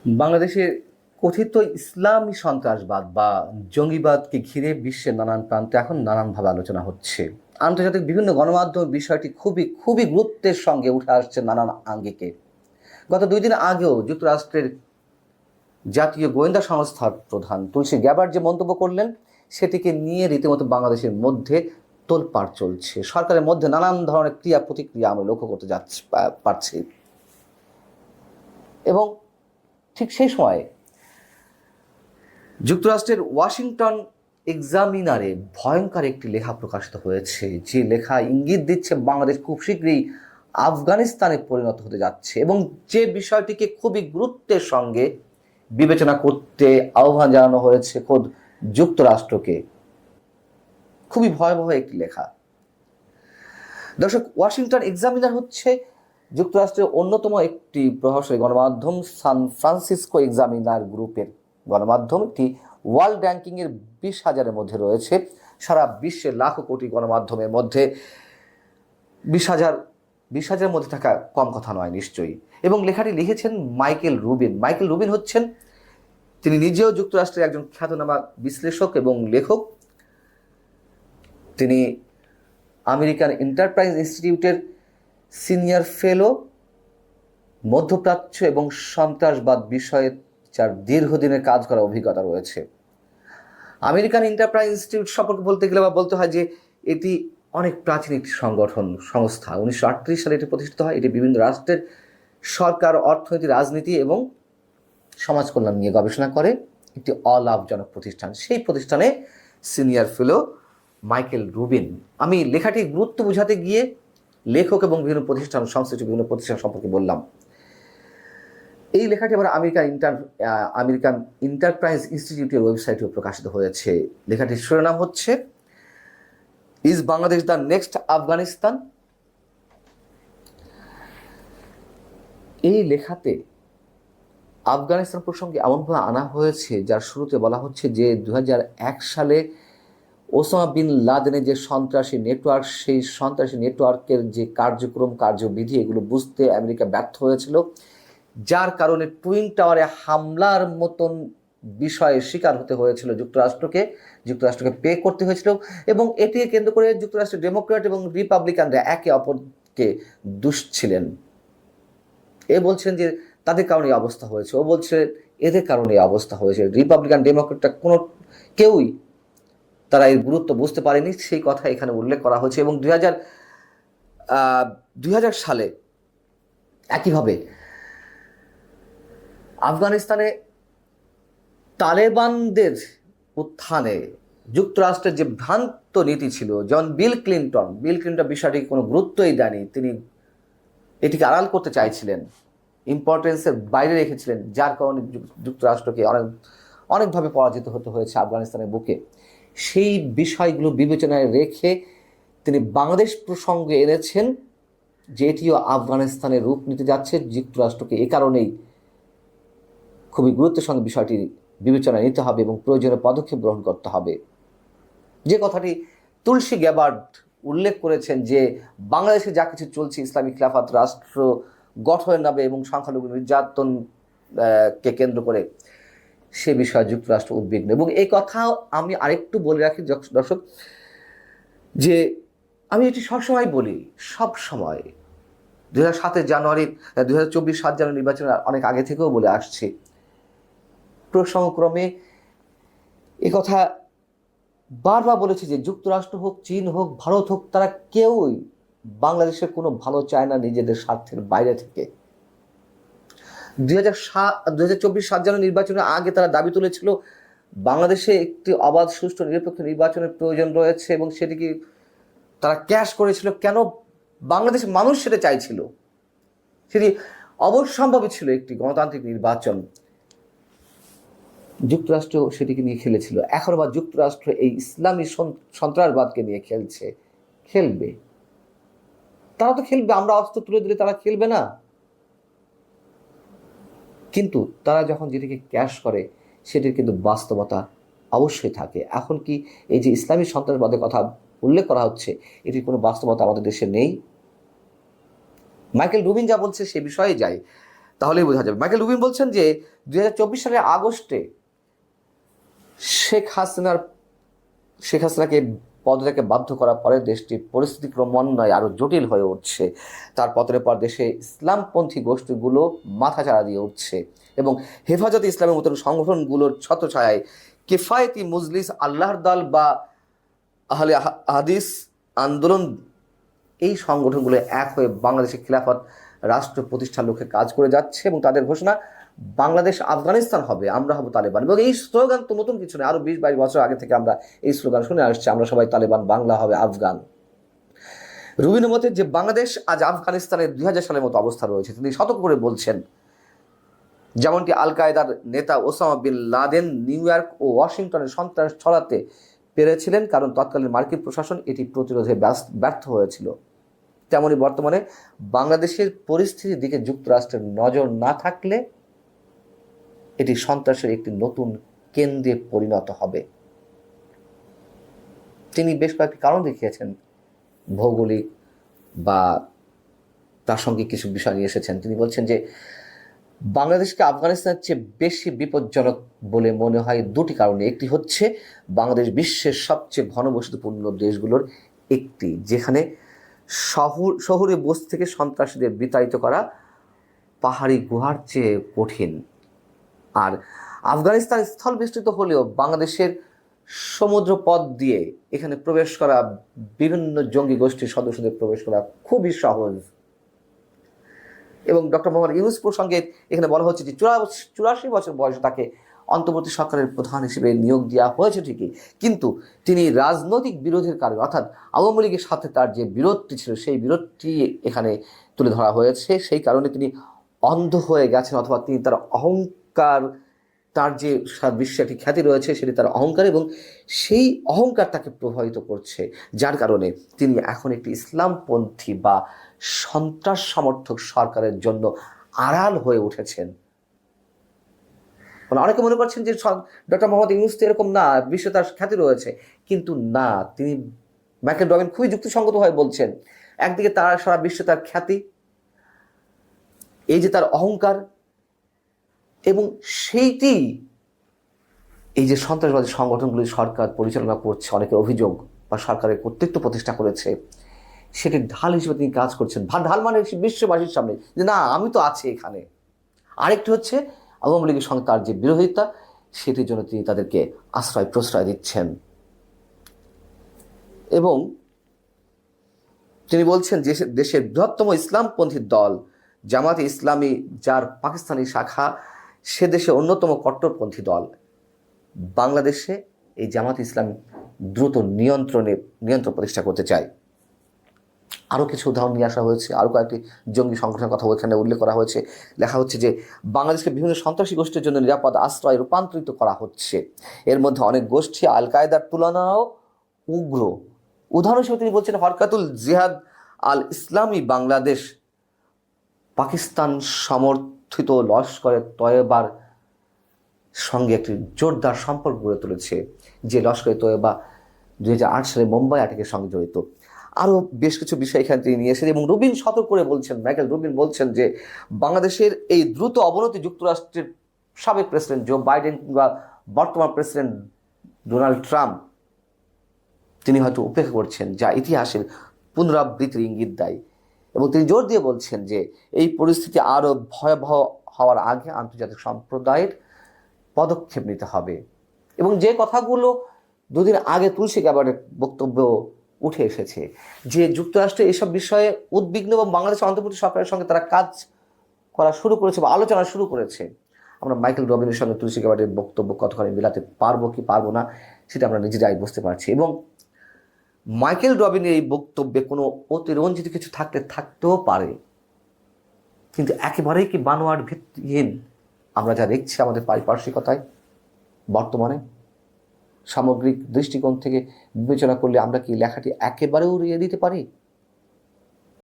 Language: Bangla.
বাংলাদেশের কথিত ইসলামী সন্ত্রাসবাদ বা জঙ্গিবাদকে ঘিরে বিশ্বের নানান প্রান্তে এখন নানানভাবে আলোচনা হচ্ছে। আন্তর্জাতিক বিভিন্ন গণমাধ্যম বিষয়টি খুবই খুবই গুরুত্বের সঙ্গে উঠে আসছে নানান আঙ্গিকে। গত 2 দিন আগেও যুক্তরাষ্ট্রের জাতীয় গোয়েন্দা সংস্থার প্রধান তুলসী গ্যাবার্ড যে মন্তব্য করলেন, সেটিকে নিয়ে রীতিমতো বাংলাদেশের মধ্যে তোলপাড় চলছে। সরকারের মধ্যে নানান ধরনের ক্রিয়া প্রতিক্রিয়া আমরা লক্ষ্য করতে পারছি। এবং ঠিক সেই সময়ে যুক্তরাষ্ট্রের ওয়াশিংটন এক্সামিনারে ভয়ঙ্কর একটি লেখা প্রকাশিত হয়েছে, যে লেখা ইঙ্গিত দিচ্ছে বাংলাদেশ খুব শীঘ্রই আফগানিস্তানে পরিণত হতে যাচ্ছে, এবং যে বিষয়টিকে খুবই গুরুত্বের সঙ্গে বিবেচনা করতে আহ্বান জানানো হয়েছে খোদ যুক্তরাষ্ট্রকে। খুবই ভয়াবহ একটি লেখা। দর্শক, ওয়াশিংটন এক্সামিনার হচ্ছে যুক্তরাষ্ট্রের অন্যতম একটি প্রভাবশালী গণমাধ্যম। সান ফ্রান্সিসকো এক্সামিনার গ্রুপের গণমাধ্যম, একটি ওয়ার্ল্ড র্যাঙ্কিংয়ের 20,000-এর মধ্যে রয়েছে। সারা বিশ্বের লাখো কোটি গণমাধ্যমের মধ্যে 20,000 মধ্যে থাকা কম কথা নয় নিশ্চয়ই। এবং লেখাটি লিখেছেন মাইকেল রুবিন। মাইকেল রুবিন হচ্ছেন, তিনি নিজেও যুক্তরাষ্ট্রের একজন খ্যাতনামা বিশ্লেষক এবং লেখক। তিনি আমেরিকান এন্টারপ্রাইজ ইনস্টিটিউটের সিনিয়র ফেলো, মধ্যপ্রাচ্য এবং সন্ত্রাসবাদ বিষয়ে যার দীর্ঘদিনের কাজ করার অভিজ্ঞতা রয়েছে। আমেরিকান এন্টারপ্রাইজ ইনস্টিটিউট সম্পর্কে বলতে গেলে বলতে হয় যে এটি অনেক প্রাচীন একটি সংস্থা। 1938 সালে এটি প্রতিষ্ঠিত হয়। এটি বিভিন্ন রাষ্ট্রের সরকার, অর্থনীতি, রাজনীতি এবং সমাজ কল্যাণ নিয়ে গবেষণা করে। একটি অলাভজনক প্রতিষ্ঠান। সেই প্রতিষ্ঠানে সিনিয়র ফেলো মাইকেল রুবিন। আমি লেখাটির গুরুত্ব বোঝাতে গিয়ে লেখক এবং বিভিন্ন প্রতিষ্ঠান, সংশ্লিষ্ট বিভিন্ন প্রতিষ্ঠান সম্পর্কে বললাম। এই লেখাটি আবার আমেরিকান এন্টারপ্রাইজ ইনস্টিটিউটের ওয়েবসাইটেও প্রকাশিত হয়েছে। লেখাটির শিরোনাম হচ্ছে is Bangladesh the next Afghanistan. এই লেখাতে আফগানিস্তান প্রসঙ্গে এমনভাবে আনা হয়েছে যার শুরুতে বলা হচ্ছে যে 2001 সালে ওসামা বিন লাদেনের যে সন্ত্রাসী নেটওয়ার্ক, সেই সন্ত্রাসী নেটওয়ার্কের যে কার্যক্রম, কার্যবিধি, এগুলো বুঝতে আমেরিকা ব্যর্থ হয়েছিল, যার কারণে টুইন টাওয়ারে হামলার মতন বিষয়ে শিকার হতে হয়েছিল যুক্তরাষ্ট্রকে পে করতে হয়েছিল। এবং এটিকে কেন্দ্র করে যুক্তরাষ্ট্রের ডেমোক্র্যাট এবং রিপাবলিকানরা একে অপরকে দুষছিলেন। এ বলছেন যে তাদের কারণে এই অবস্থা হয়েছে, ও বলছে এদের কারণে এই অবস্থা হয়েছে। রিপাবলিকান ডেমোক্রেটরা কেউই তারা এর গুরুত্ব বুঝতে পারেনি, সেই কথা এখানে উল্লেখ করা হয়েছে। এবং 2000 সালে একইভাবে আফগানিস্তানে তালেবানদের উত্থানে যুক্তরাষ্ট্রের যে ভ্রান্ত নীতি ছিল, যেমন বিল ক্লিন্টন বিষয়টিকে কোনো গুরুত্বই দেয়নি। তিনি এটিকে আড়াল করতে চাইছিলেন, ইম্পর্টেন্সের বাইরে রেখেছিলেন, যার কারণে যুক্তরাষ্ট্রকে অনেকভাবে পরাজিত হতে হয়েছে আফগানিস্তানের বুকে। সেই বিষয়গুলো বিবেচনায় রেখে তিনি বাংলাদেশ প্রসঙ্গে এনেছেন যে এটিও আফগানিস্তানের রূপ নিতে যাচ্ছে। যুক্তরাষ্ট্রকে এ কারণেই খুবই গুরুত্বের সঙ্গে বিষয়টি বিবেচনায় নিতে হবে এবং প্রয়োজনীয় পদক্ষেপ গ্রহণ করতে হবে। যে কথাটি তুলসী গ্যাবার্ড উল্লেখ করেছেন যে বাংলাদেশে যা কিছু চলছে ইসলামী খিলাফত রাষ্ট্র গঠনের নামে এবং সংখ্যালঘু নির্যাতনকে কেন্দ্র করে, সে বিষয়ে যুক্তরাষ্ট্র উদ্বিগ্ন। এবং এই কথা আমি আরেকটু বলে রাখি দর্শক, যে আমি এটি সবসময় বলি, সবসময় 2007 জানুয়ারি 2024 7 জানুয়ারি নির্বাচনের অনেক আগে থেকেও বলে আসছি, প্রসঙ্গক্রমে এ কথা বারবার বলেছি যে যুক্তরাষ্ট্র হোক, চীন হোক, ভারত হোক, তারা কেউই বাংলাদেশের কোনো ভালো চায় না নিজেদের স্বার্থের বাইরে থেকে। 2024 7 জানুয়ারি নির্বাচনের আগে তারা দাবি তুলেছিল বাংলাদেশে একটি অবাধ, সুষ্ঠু, নিরপেক্ষ নির্বাচনের প্রয়োজন রয়েছে, এবং সেটিকে তারা ক্যাশ করেছিল। কেন? বাংলাদেশের মানুষ সেটা চাইছিল, সেটি অবশ্যম্ভাবী ছিল একটি গণতান্ত্রিক নির্বাচন। যুক্তরাষ্ট্র সেটিকে নিয়ে খেলেছিল। এখন আবার যুক্তরাষ্ট্র এই ইসলামী সন্ত্রাসবাদকে নিয়ে খেলবে। তারা তো খেলবে, আমরা অস্ত্র তুলে দিলে তারা খেলবে না। কিন্তু তারা যখন যেটিকে ক্যাশ করে, সেটির কিন্তু বাস্তবতা অবশ্যই থাকে। এখন কি এই যে ইসলামী সন্ত্রাসবাদের কথা উল্লেখ করা হচ্ছে, এটির কোনো বাস্তবতা আমাদের দেশে নেই? মাইকেল রুবিন যা বলছে সে বিষয়ে যাই। তাহলেই বোঝা যাবে। মাইকেল রুবিন বলছেন যে 2024 সালের আগস্টে শেখ হাসিনাকে পদত্যাগে বাধ্য করার পরে দেশটির পরিস্থিতি ক্রমান্বয়ে আরও জটিল হয়ে উঠছে। তার পতনের পর দেশে ইসলামপন্থী গোষ্ঠীগুলো মাথাচাড়া দিয়ে উঠছে এবং হেফাজতে ইসলামের মতন সংগঠনগুলোর ছত্রছায়ায় কিফায়েতি মজলিস, আল্লাহর দল বা আহলে হাদিস আন্দোলন, এই সংগঠনগুলো এক হয়ে বাংলাদেশের খিলাফত রাষ্ট্র প্রতিষ্ঠার লক্ষ্যে কাজ করে যাচ্ছে এবং তাদের ঘোষণা বাংলাদেশ আফগানিস্তান হবে, আমরা হব তালেবান। এবং এই স্লোগান তো নতুন কিছু নয়, আরও 20-22 বছর আগে থেকে আমরা এই স্লোগান শুনে আসছি, আমরা সবাই তালেবান, বাংলা হবে আফগান। রুবিনের মতে যে বাংলাদেশ আজ আফগানিস্তানের 2000 সালের মতো অবস্থা রয়েছে। তিনি সতর্ক করে বলছেন, যেমনটি আল কায়েদার নেতা Osama bin Laden New York ও ওয়াশিংটনে সন্ত্রাস ছড়াতে পেরেছিলেন কারণ তৎকালীন মার্কিন প্রশাসন এটি প্রতিরোধে ব্যর্থ হয়েছিল, তেমনি বর্তমানে বাংলাদেশের পরিস্থিতির দিকে যুক্তরাষ্ট্রের নজর না থাকলে এটি সন্ত্রাসের একটি নতুন কেন্দ্রে পরিণত হবে। তিনি বেশ কয়েকটি কারণ দেখিয়েছেন, ভৌগোলিক বা প্রাসঙ্গিক কিছু বিষয় নিয়ে এসেছেন। তিনি বলছেন যে বাংলাদেশকে আফগানিস্তানের চেয়ে বেশি বিপজ্জনক বলে মনে হয় দুটি কারণে। একটি হচ্ছে বাংলাদেশ বিশ্বের সবচেয়ে ঘনবসতিপূর্ণ দেশগুলোর একটি, যেখানে শহরে বস্তি থেকে সন্ত্রাসীদের বিতাড়িত করা পাহাড়ি গুহার চেয়ে কঠিন। আর আফগানিস্তান স্থল বেষ্টিত হলেও বাংলাদেশের সমুদ্র পথ দিয়ে এখানে প্রবেশ করা, বিভিন্ন জঙ্গি গোষ্ঠীর সদস্যদের প্রবেশ করা খুবই সহজ। এবং ডক্টর মোহাম্মদ ইউনূস প্রসঙ্গে এখানে বলা হচ্ছে যে 84 বছর বয়সে তাকে অন্তর্বর্তী সরকারের প্রধান হিসেবে নিয়োগ দেওয়া হয়েছে ঠিকই, কিন্তু তিনি রাজনৈতিক বিরোধের কারণে, অর্থাৎ আওয়ামী লীগের সাথে তার যে বিরোধটি ছিল সেই বিরোধটি এখানে তুলে ধরা হয়েছে। সেই কারণে তিনি অন্ধ হয়ে গেছেন, অথবা তিনি তার অহংকার, তার যে বিশ্বে একটি খ্যাতি রয়েছে সেটি তার অহংকার, এবং সেই অহংকার তাকে প্রভাবিত করছে, যার কারণে তিনি এখন একটি ইসলামপন্থী বা সন্ত্রাস সমর্থক সরকারের জন্য আড়াল হয়ে উঠেছেন। অনেকে মনে করছেন যে ডক্টর মোহাম্মদ ইউনূস তো এরকম না, বিশ্বে তার খ্যাতি রয়েছে, কিন্তু না, তিনি মাইকেল রবিন খুবই যুক্তিসঙ্গতভাবে বলছেন, একদিকে তার সারা বিশ্বে তার খ্যাতি, এই যে তার অহংকার, এবং সেইটি এই যে সন্ত্রাসবাদী সংগঠনগুলি সরকার পরিচালনা করছে, অনেকের অভিযোগ, বা সরকারের কর্তৃত্ব প্রতিষ্ঠা করেছে, সেটির ঢাল হিসেবে তিনি কাজ করছেন। ঢাল মানে বিশ্ববাসীর সামনে যে না, আমি তো আছি এখানে। আরেকটি হচ্ছে আওয়ামী লীগের সঙ্গে তার যে বিরোধিতা, সেটির জন্য তিনি তাদেরকে আশ্রয় প্রশ্রয় দিচ্ছেন। এবং তিনি বলছেন যে দেশের বৃহত্তম ইসলামপন্থী দল জামাতে ইসলামী, যার পাকিস্তানি শাখা, সে দেশে অন্যতম কট্টরপন্থী দল। বাংলাদেশে এই জামাত ইসলাম দ্রুত নিয়ন্ত্রণ প্রতিষ্ঠা করতে চায়। আরও কিছু উদাহরণ নিয়ে আসা হয়েছে, আরও কয়েকটি জঙ্গি সংগঠনের কথা ওখানে উল্লেখ করা হয়েছে। লেখা হচ্ছে যে বাংলাদেশকে বিভিন্ন সন্ত্রাসী গোষ্ঠীর জন্য নিরাপদ আশ্রয় রূপান্তরিত করা হচ্ছে। এর মধ্যে অনেক গোষ্ঠী আল কায়েদার তুলনাও উগ্র। উদাহরণ হিসেবে তিনি বলছেন, হরকাতুল জিহাদ আল ইসলামী বাংলাদেশ পাকিস্তান সমর্থিত লস্করে তয়েবার সঙ্গে একটি জোরদার সম্পর্ক গড়ে তুলেছে, যে লস্করে তয়েবা 2008 সালে মুম্বাই অ্যাটাকের সঙ্গে জড়িত। আরও বেশ কিছু বিষয় এখানে তিনি নিয়ে এসেছেন। এবং রুবিন সতর্ক করে বলছেন, মাইকেল রুবিন বলছেন যে বাংলাদেশের এই দ্রুত অবনতি যুক্তরাষ্ট্রের সাবেক প্রেসিডেন্ট জো বাইডেন কিংবা বর্তমান প্রেসিডেন্ট ডোনাল্ড ট্রাম্প তিনি হয়তো উপেক্ষা করছেন, যা ইতিহাসের পুনরাবৃত্তির ইঙ্গিত দেয়। এবং তিনি জোর দিয়ে বলছেন যে এই পরিস্থিতি আরও ভয়াবহ হওয়ার আগে আন্তর্জাতিক সম্প্রদায়ের পদক্ষেপ নিতে হবে। এবং যে কথাগুলো দুদিন আগে তুলসী গ্যাবার্ডের বক্তব্য উঠে এসেছে, যে যুক্তরাষ্ট্র এসব বিষয়ে উদ্বিগ্ন এবং বাংলাদেশের অন্তর্বর্তী সরকারের সঙ্গে তারা কাজ করা শুরু করেছে বা আলোচনা শুরু করেছে। আমরা মাইকেল রবিনের সঙ্গে তুলসী গ্যাবার্ডের বক্তব্য কতখানি মেলাতে পারবো কি পারবো না, সেটা আমরা নিজেরাই বুঝতে পারছি। এবং মাইকেল রবিনের এই বক্তব্যে কোনো অতিরঞ্জিত কিছু থাকতেও পারে, কিন্তু একেবারেই কি বানোয়াট ভিত্তিহীন আমরা যা দেখছি আমাদের পারিপার্শ্বিকতায় বর্তমানে সামগ্রিক দৃষ্টিকোণ থেকে বিবেচনা করলে আমরা কি লেখাটি একেবারে উড়িয়ে দিতে পারি?